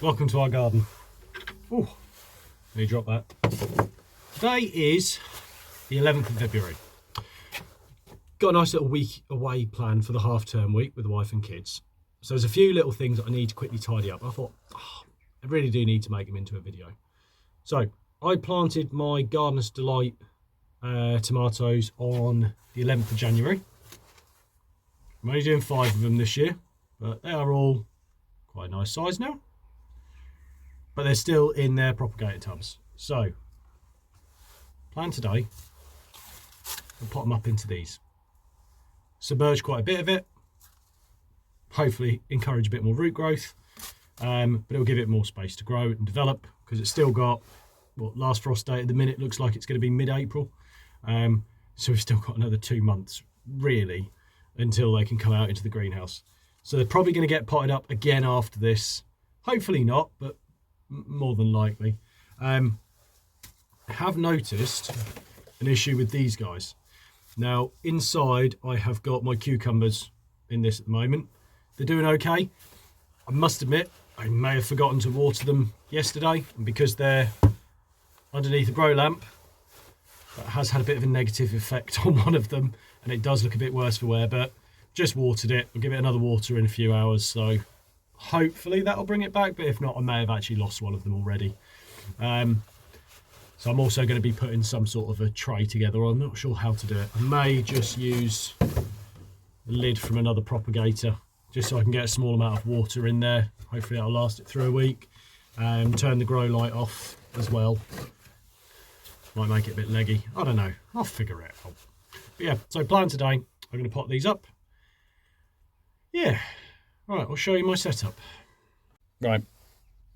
welcome to our garden. Oh, let me drop that. Today is the 11th of February. Got a nice little week away planned for the half-term week with the wife and kids. So there's a few little things that I need to quickly tidy up. I thought, I really do need to make them into a video. So I planted my Gardener's Delight tomatoes on the 11th of January. I'm only doing 5 of them this year, but they are all quite a nice size now. But they're still in their propagator tubs. So, plan today, I'll pot them up into these. Submerge quite a bit of it. Hopefully encourage a bit more root growth. But it'll give it more space to grow and develop, because it's still got, what, last frost date at the minute looks like it's going to be mid-April. So we've still got another 2 months, really, until they can come out into the greenhouse. So they're probably going to get potted up again after this. Hopefully not, but more than likely. I have noticed an issue with these guys. Now, inside I have got my cucumbers in this at the moment. They're doing okay. I must admit, I may have forgotten to water them yesterday, and because they're underneath a grow lamp, that has had a bit of a negative effect on one of them, and it does look a bit worse for wear, but just watered it. I'll give it another water in a few hours, so hopefully that'll bring it back, but if not, I may have actually lost one of them already. So I'm also going to be putting some sort of a tray together. I'm not sure how to do it. I may just use a lid from another propagator, just so I can get a small amount of water in there. Hopefully that'll last it through a week. Turn the grow light off as well. Might make it a bit leggy. I don't know. I'll figure it out. But yeah, so plan today, I'm going to pot these up. Yeah. Right, I'll show you my setup. Right,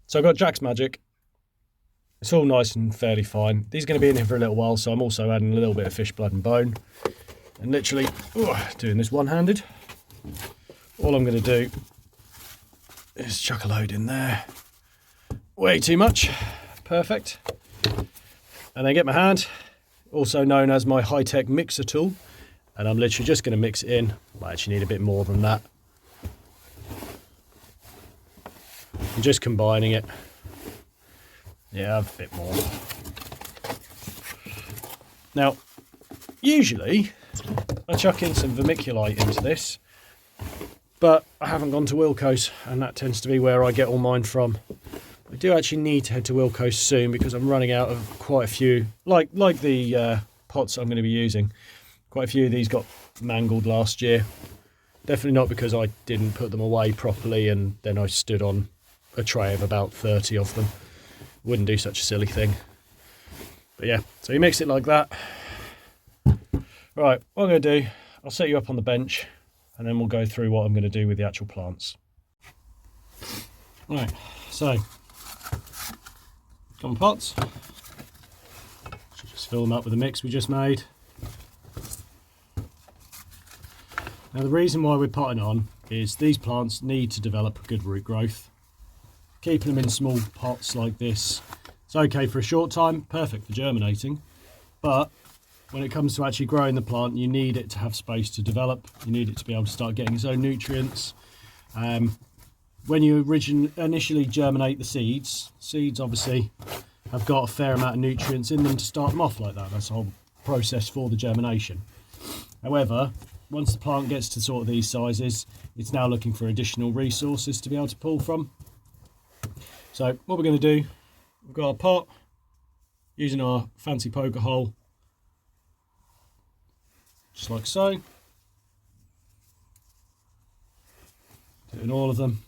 so I've got Jack's Magic. It's all nice and fairly fine. These are going to be in here for a little while, so I'm also adding a little bit of fish blood and bone. And literally, doing this one-handed. All I'm going to do is chuck a load in there. Way too much. Perfect. And then get my hand, also known as my high-tech mixer tool. And I'm literally just going to mix it in. I actually need a bit more than that. I'm just combining it. Yeah, a bit more. Now, usually I chuck in some vermiculite into this, but I haven't gone to Wilko's, and that tends to be where I get all mine from. I do actually need to head to Wilko's soon, because I'm running out of quite a few, like the pots I'm going to be using. Quite a few of these got mangled last year. Definitely not because I didn't put them away properly and then I stood on a tray of about 30 of them. Wouldn't do such a silly thing. But yeah, so you mix it like that. Right, what I'm going to do, I'll set you up on the bench and then we'll go through what I'm going to do with the actual plants. Right, so, got my pots. Should just fill them up with the mix we just made. Now the reason why we're potting on is these plants need to develop a good root growth. Keeping them in small pots like this, it's okay for a short time, perfect for germinating, but when it comes to actually growing the plant, you need it to have space to develop. You need it to be able to start getting its own nutrients. When you initially germinate the seeds obviously have got a fair amount of nutrients in them to start them off like that. That's the whole process for the germination. However, once the plant gets to sort of these sizes, it's now looking for additional resources to be able to pull from. So what we're going to do, we've got our pot, using our fancy poker hole, just like so. Doing all of them.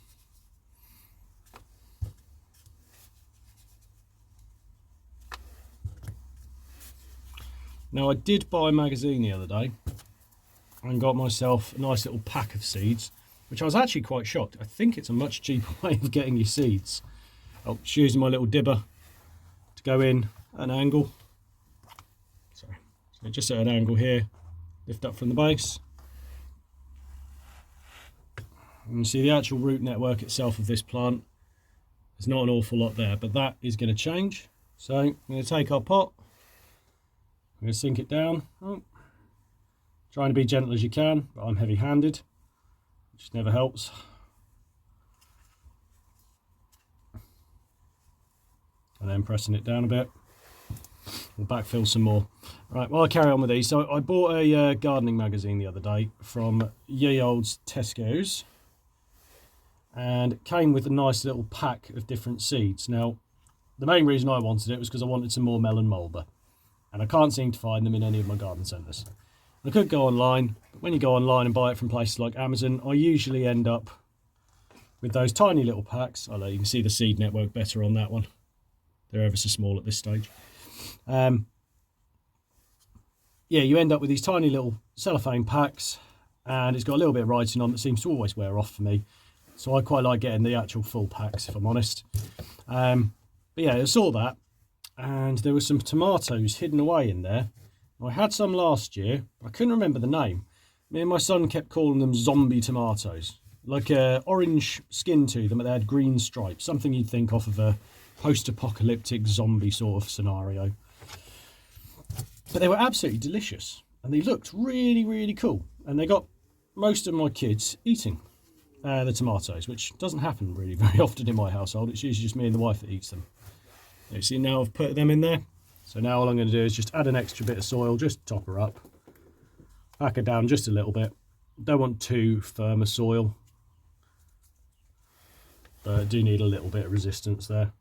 Now I did buy a magazine the other day and got myself a nice little pack of seeds, which I was actually quite shocked. I think it's a much cheaper way of getting your seeds. Oh, just using my little dibber to go in an angle. So just at an angle here, lift up from the base. And you see the actual root network itself of this plant. There's not an awful lot there, but that is going to change. So I'm going to take our pot, I'm going to sink it down. Oh, trying to be gentle as you can, but I'm heavy-handed, which never helps. and then pressing it down a bit. We'll backfill some more. Right, well, I'll carry on with these. So I bought a gardening magazine the other day from ye olde Tesco's, and it came with a nice little pack of different seeds. Now, the main reason I wanted it was because I wanted some more melon mulber, and I can't seem to find them in any of my garden centres. I could go online, but when you go online and buy it from places like Amazon, I usually end up with those tiny little packs. You can see the seed network better on that one. They're ever so small at this stage. Yeah, you end up with these tiny little cellophane packs, and it's got a little bit of writing on that seems to always wear off for me. So I quite like getting the actual full packs, if I'm honest. But yeah, I saw that, and there were some tomatoes hidden away in there. I had some last year. I couldn't remember the name. Me and my son kept calling them zombie tomatoes. Like orange skin to them, but they had green stripes. Something you'd think off of a post-apocalyptic zombie sort of scenario. But they were absolutely delicious, and they looked really, really cool. And they got most of my kids eating the tomatoes, which doesn't happen really very often in my household. It's usually just me and the wife that eats them. You see, now I've put them in there. So now all I'm going to do is just add an extra bit of soil, just top her up. Pack her down just a little bit. Don't want too firm a soil, but I do need a little bit of resistance there.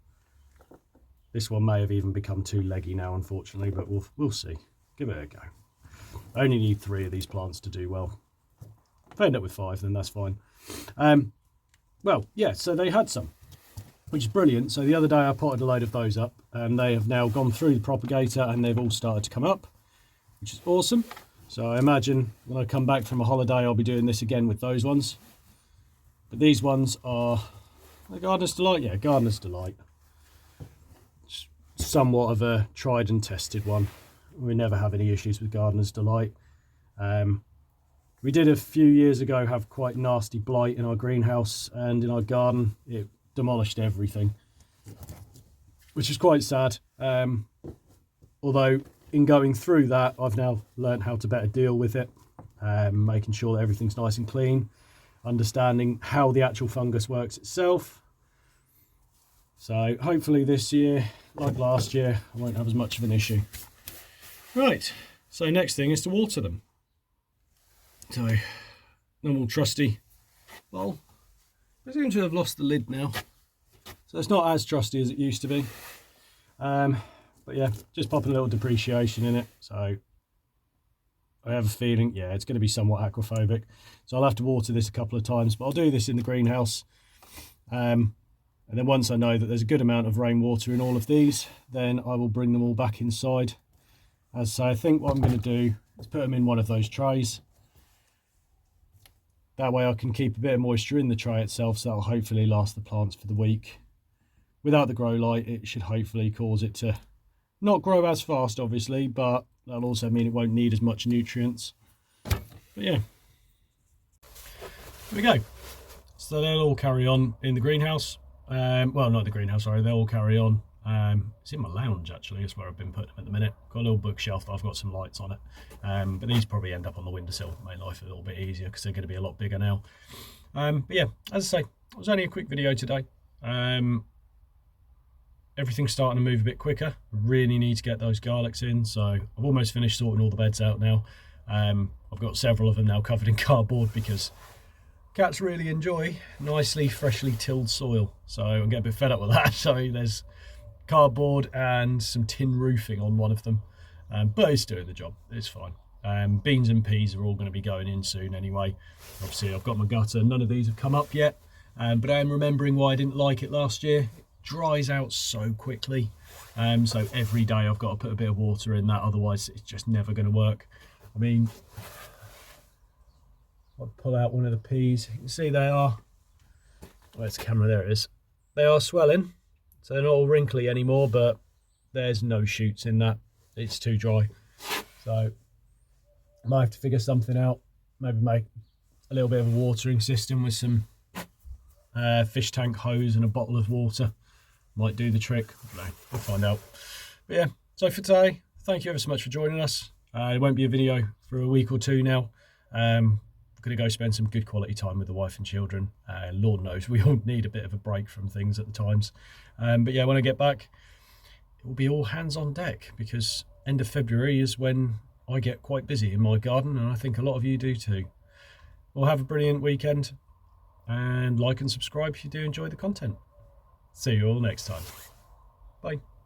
This one may have even become too leggy now, unfortunately, but we'll see. Give it a go. I only need 3 of these plants to do well. If I end up with 5, then that's fine. Well, yeah, so they had some, which is brilliant. So the other day I potted a load of those up, and they have now gone through the propagator, and they've all started to come up, which is awesome. So I imagine when I come back from a holiday, I'll be doing this again with those ones. But these ones are a Gardener's Delight. Yeah, Gardener's Delight. Somewhat of a tried and tested one. We never have any issues with Gardener's Delight. We did a few years ago have quite nasty blight in our greenhouse and in our garden. It demolished everything, which is quite sad. Although in going through that, I've now learned how to better deal with it, making sure that everything's nice and clean, understanding how the actual fungus works itself. So hopefully this year, like last year, I won't have as much of an issue. Right, so next thing is to water them. So, normal trusty bowl. I seem to have lost the lid now, so it's not as trusty as it used to be. But yeah, just popping a little depreciation in it. So I have a feeling, yeah, it's going to be somewhat aquaphobic. So I'll have to water this a couple of times, but I'll do this in the greenhouse. And then once I know that there's a good amount of rainwater in all of these, then I will bring them all back inside. As I say, I think what I'm going to do is put them in one of those trays. That way I can keep a bit of moisture in the tray itself, so that'll hopefully last the plants for the week. Without the grow light, it should hopefully cause it to not grow as fast, obviously, but that'll also mean it won't need as much nutrients. But yeah, there we go. So they'll all carry on in the greenhouse. Well, not the greenhouse, sorry, they'll all carry on. It's in my lounge, actually. That's where I've been putting them at the minute. Got a little bookshelf that I've got some lights on it. But these probably end up on the windowsill to make life a little bit easier because they're going to be a lot bigger now. But yeah, as I say, it was only a quick video today. Everything's starting to move a bit quicker. Really need to get those garlics in. So I've almost finished sorting all the beds out now. I've got several of them now covered in cardboard because cats really enjoy nicely freshly tilled soil, so I'm getting a bit fed up with that. So there's cardboard and some tin roofing on one of them, but it's doing the job. It's fine. Beans and peas are all going to be going in soon anyway. Obviously I've got my gutter. None of these have come up yet, but I am remembering why I didn't like it last year. It dries out so quickly, so every day I've got to put a bit of water in that, otherwise it's just never going to work. I mean, I'll pull out one of the peas. You can see they are, where's the camera? There it is. They are swelling, so they're not all wrinkly anymore, but there's no shoots in that. It's too dry. So I might have to figure something out. Maybe make a little bit of a watering system with some fish tank hose and a bottle of water. Might do the trick. No, we'll find out. But yeah, so for today, thank you ever so much for joining us. It won't be a video for a week or two now. I'm going to go spend some good quality time with the wife and children. Lord knows we all need a bit of a break from things at the times. But yeah, when I get back, will be all hands on deck, because end of February is when I get quite busy in my garden, and I think a lot of you do too. Well, have a brilliant weekend, and like and subscribe if you do enjoy the content. See you all next time. Bye.